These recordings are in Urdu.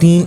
3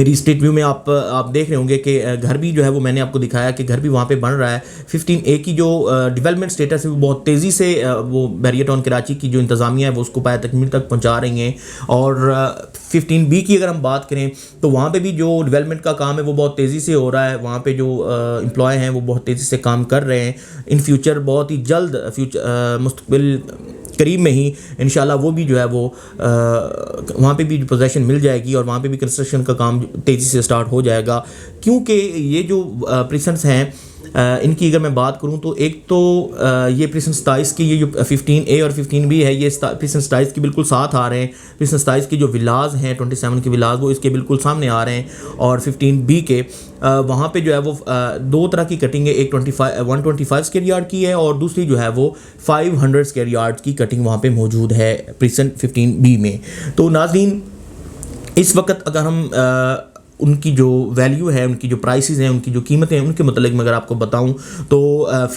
میری اسٹریٹ ویو میں آپ دیکھ رہے ہوں گے کہ گھر بھی جو ہے وہ میں نے آپ کو دکھایا کہ گھر بھی وہاں پہ بن رہا ہے. 15A کی جو ڈیولپمنٹ اسٹیٹس ہے وہ بہت تیزی سے وہ بحریہ ٹاؤن کراچی کی جو انتظامیہ ہے وہ اس کو پایہ تکمیل تک پہنچا رہی ہیں. اور 15B کی اگر ہم بات کریں تو وہاں پہ بھی جو ڈیولپمنٹ کا کام ہے وہ بہت تیزی سے ہو رہا ہے. وہاں پہ جو امپلائی ہیں وہ بہت تیزی سے کام کر رہے ہیں. ان فیوچر بہت ہی جلد مستقبل قریب میں ہی انشاءاللہ وہ بھی جو ہے وہ وہاں پہ بھی پوزیشن مل جائے گی اور وہاں پہ بھی کنسٹرکشن کا کام تیزی سے سٹارٹ ہو جائے گا. کیونکہ یہ جو پریسنٹس ہیں ان کی اگر میں بات کروں تو ایک تو یہ پریسن 27 کی یہ جو 15A اور 15B ہے یہ پریسن 27 کی بالکل ساتھ آ رہے ہیں. پریسن 27 کی جو ولاز ہیں 27 کے ولاز وہ اس کے بالکل سامنے آ رہے ہیں. اور 15B کے وہاں پہ جو ہے وہ دو طرح کی کٹنگ ہے. ایک 125 اسکوائر یارڈ کی ہے اور دوسری جو ہے وہ 500 اسکوائر یارڈ کی کٹنگ وہاں پہ موجود ہے پریسن 15B میں. تو ناظرین اس وقت اگر ہم ان کی جو ویلیو ہے ان کی جو پرائسز ہیں ان کی جو قیمتیں ہیں ان کے متعلق میں اگر آپ کو بتاؤں تو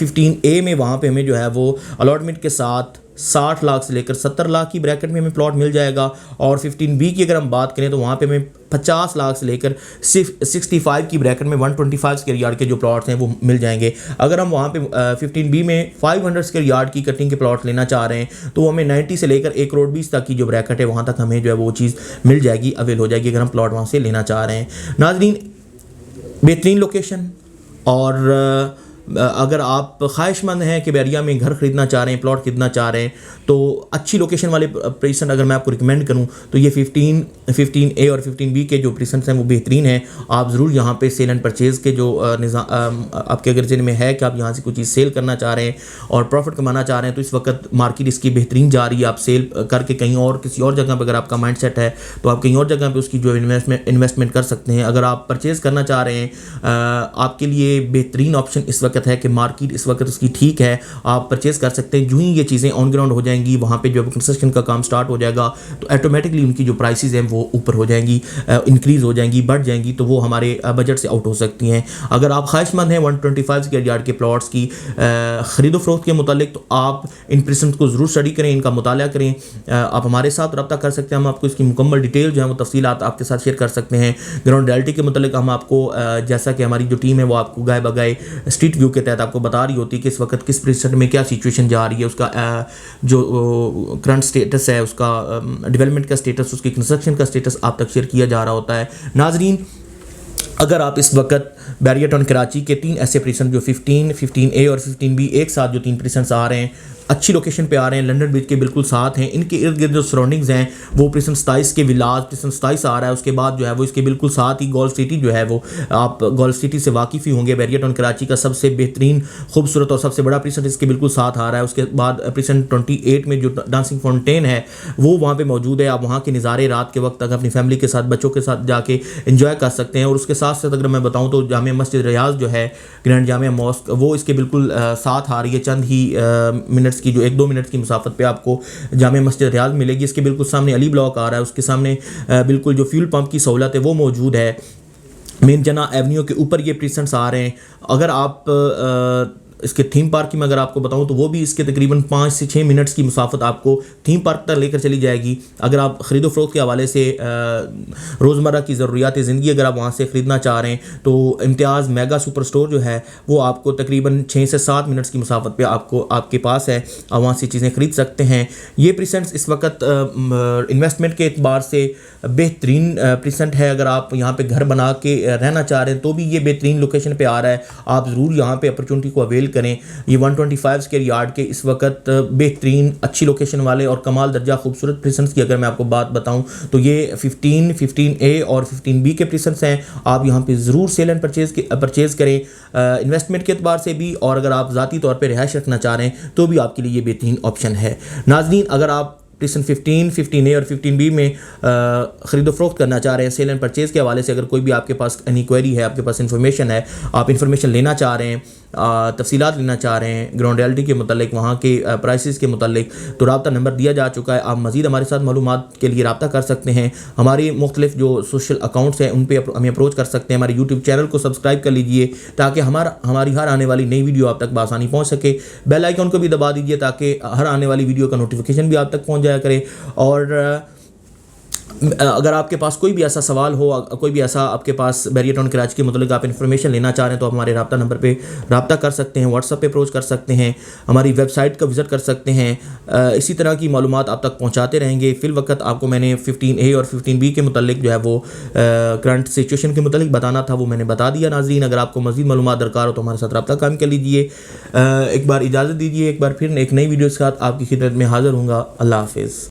15A میں وہاں پہ ہمیں جو ہے وہ الاٹمنٹ کے ساتھ 60 لاکھ سے لے کر 70 لاکھ کی بریکٹ میں ہمیں پلاٹ مل جائے گا. اور 15B کی اگر ہم بات کریں تو وہاں پہ ہمیں 50 لاکھ سے لے کر 65 کی بریکٹ میں 125 اسکوائر یارڈ کے جو پلاٹس ہیں وہ مل جائیں گے. اگر ہم وہاں پہ 15B میں 500 اسکوائر یارڈ کی کٹنگ کے پلاٹ لینا چاہ رہے ہیں تو ہمیں 90 سے لے کر 1 کروڑ 20 تک کی جو بریکٹ ہے وہاں تک ہمیں جو ہے وہ چیز مل جائے گی, اویل ہو جائے گی اگر ہم پلاٹ وہاں سے لینا چاہ رہے ہیں. ناظرین بہترین لوکیشن اور اگر آپ خواہش مند ہیں کہ بحریہ میں گھر خریدنا چاہ رہے ہیں پلاٹ خریدنا چاہ رہے ہیں تو اچھی لوکیشن والے پریسنٹ اگر میں آپ کو ریکمینڈ کروں تو یہ 15A اور 15B کے جو پریسنٹس ہیں وہ بہترین ہیں. آپ ضرور یہاں پہ سیل اینڈ پرچیز کے جو نظام آپ کے اگر ذہن میں ہے کہ آپ یہاں سے کوئی چیز سیل کرنا چاہ رہے ہیں اور پروفٹ کمانا چاہ رہے ہیں تو اس وقت مارکیٹ اس کی بہترین جا رہی ہے. آپ سیل کر کے کہیں اور کسی اور جگہ پہ اگر آپ کا مائنڈ سیٹ ہے تو آپ کہیں اور جگہ پہ اس کی جو انویسٹمنٹ کر سکتے ہیں. اگر آپ پرچیز کرنا چاہ رہے ہیں آپ کے لیے بہترین آپشن اس وقت ہے کہ مارکیٹ اس وقت اس کی ٹھیک ہے, آپ پرچیز کر سکتے ہیں. جو ہی یہ چیزیں آن گراؤنڈ ہو جائیں گی وہاں پہ جو کنسٹرکشن کا کام سٹارٹ ہو جائے گا تو آٹومیٹکلی ان کی جو پرائسز ہیں وہ اوپر ہو جائیں گی, انکریز ہو جائیں گی, بڑھ جائیں گی تو وہ ہمارے بجٹ سے آؤٹ ہو سکتی ہیں. اگر آپ خواہش مند ہیں 125 اسکوائر یارڈ کے پلاٹس کی خرید و فروخت کے متعلق تو آپ ان پریسنٹ کو ضرور اسٹڈی کریں, ان کا مطالعہ کریں. آپ ہمارے ساتھ رابطہ کر سکتے ہیں, ہم آپ کو اس کی مکمل ڈیٹیل جو ہے وہ تفصیلات آپ کے ساتھ شیئر کر سکتے ہیں. گراؤنڈ ریالٹی کے متعلق ہم آپ کو جیسا کہ ہماری جو ٹیم ہے وہ آپ کو گائے بگائے اسٹریٹ ویو کے تحت آپ کو بتا رہی ہوتی ہے کہ اس وقت کس پریسنٹ میں کیا سچویشن جا رہی ہے, اس کا جو کرنٹ سٹیٹس ہے, اس کا ڈیولپمنٹ کا سٹیٹس, اس کی کنسٹرکشن کا سٹیٹس آپ تک شیئر کیا جا رہا ہوتا ہے. ناظرین اگر آپ اس وقت بحریہ ٹاؤن کراچی کے 3 ایسے پریسنٹ جو 15A اور 15B ایک ساتھ جو 3 پریسنٹس آ رہے ہیں اچھی لوکیشن پہ آ رہے ہیں, لنڈن برج کے بالکل ساتھ ہیں, ان کے ارد گرد جو سراؤنڈنگز ہیں وہ پریسن 27 کے ولاز پریسن 27 آ رہا ہے, اس کے بعد جو ہے وہ اس کے بالکل ساتھ ہی گولف سٹی جو ہے وہ آپ گولف سٹی سے واقف ہی ہوں گے. بحریہ ٹاؤن کراچی کا سب سے بہترین خوبصورت اور سب سے بڑا پریسنٹ اس کے بالکل ساتھ آ رہا ہے. اس کے بعد پریسن 28 میں جو ڈانسنگ فاؤنٹین ہے وہ وہاں پہ موجود ہے. آپ وہاں کے نظارے رات کے وقت تک اپنی فیملی کے ساتھ بچوں کے ساتھ جا کے انجوائے کر سکتے ہیں. اور اس کے ساتھ ساتھ اگر میں بتاؤں تو جامع مسجد ریاض جو ہے گرینڈ جامع ماسک وہ اس کے بالکل ساتھ آ رہی ہے. چند ہی منٹس کی جو 1-2 منٹ کی مسافت پہ آپ کو جامع مسجد ریاض ملے گی. اس کے بالکل سامنے علی بلاک آ رہا ہے, اس کے سامنے بالکل جو فیول پمپ کی سہولت ہے وہ موجود ہے. مین جنا ایونیو کے اوپر یہ پریسنٹس آ رہے ہیں. اگر آپ اس کے تھیم پارک کی میں اگر آپ کو بتاؤں تو وہ بھی اس کے تقریباً 5 سے 6 منٹس کی مسافت آپ کو تھیم پارک تک لے کر چلی جائے گی. اگر آپ خرید و فروخت کے حوالے سے روزمرہ کی ضروریات زندگی اگر آپ وہاں سے خریدنا چاہ رہے ہیں تو امتیاز میگا سپر اسٹور جو ہے وہ آپ کو تقریباً 6 سے 7 منٹس کی مسافت پہ آپ کے پاس ہے, آپ وہاں سے چیزیں خرید سکتے ہیں. یہ پریسنٹس اس وقت انویسٹمنٹ کے اعتبار سے بہترین پریسنٹ ہے. اگر آپ یہاں پہ گھر بنا کے رہنا چاہ رہے ہیں تو بھی یہ بہترین لوکیشن پہ آ رہا ہے. آپ ضرور یہاں پہ اپرچونٹی کو اویل کریں. یہ 125 اسکوائر یارڈ کے اس وقت بہترین اچھی لوکیشن والے اور کمال درجہ خوبصورت پریسنٹس کی اگر میں آپ کو بات بتاؤں تو یہ 15A اور 15B کے پریسنٹس ہیں. آپ یہاں پہ ضرور سیل اینڈ پرچیز کریں انویسٹمنٹ کے اعتبار سے بھی, اور اگر آپ ذاتی طور پہ رہائش رکھنا چاہ رہے ہیں تو بھی آپ کے لیے یہ بہترین آپشن ہے. ناظرین اگر آپ پریسن 15A اور 15B میں خرید و فروخت کرنا چاہ رہے ہیں سیل اینڈ پرچیز کے حوالے سے, اگر کوئی بھی آپ کے پاس اینی کوئری ہے, آپ کے پاس انفارمیشن ہے, آپ انفارمیشن لینا چاہ رہے ہیں, تفصیلات لینا چاہ رہے ہیں گراؤنڈ ریالٹی کے متعلق, وہاں کے پرائسز کے متعلق, تو رابطہ نمبر دیا جا چکا ہے. آپ مزید ہمارے ساتھ معلومات کے لیے رابطہ کر سکتے ہیں. ہماری مختلف جو سوشل اکاؤنٹس ہیں ان پہ ہمیں اپروچ کر سکتے ہیں. ہمارے یوٹیوب چینل کو سبسکرائب کر لیجئے تاکہ ہماری ہر آنے والی نئی ویڈیو آپ تک بآسانی پہنچ سکے. بیل آئیکن کو بھی دبا دیجئے تاکہ ہر آنے والی ویڈیو کا نوٹیفیکیشن بھی آپ تک پہنچ جایا کرے. اور اگر آپ کے پاس کوئی بھی ایسا سوال ہو, کوئی بھی ایسا آپ کے پاس بیریئر ٹاؤن کراچی کے متعلق آپ انفارمیشن لینا چاہ رہے ہیں, تو آپ ہمارے رابطہ نمبر پہ رابطہ کر سکتے ہیں, واٹس ایپ پہ اپروچ کر سکتے ہیں, ہماری ویب سائٹ کا وزٹ کر سکتے ہیں. اسی طرح کی معلومات آپ تک پہنچاتے رہیں گے. فی الوقت آپ کو میں نے 15A اور 15B کے متعلق جو ہے وہ کرنٹ سچویشن کے متعلق بتانا تھا, وہ میں نے بتا دیا. ناظرین, اگر آپ کو مزید معلومات درکار ہو تو ہمارے ساتھ رابطہ قائم کر لیجیے. ایک بار اجازت دیجیے, ایک بار پھر ایک نئی ویڈیو کے ساتھ آپ کی خدمت میں حاضر ہوں گا. اللہ حافظ.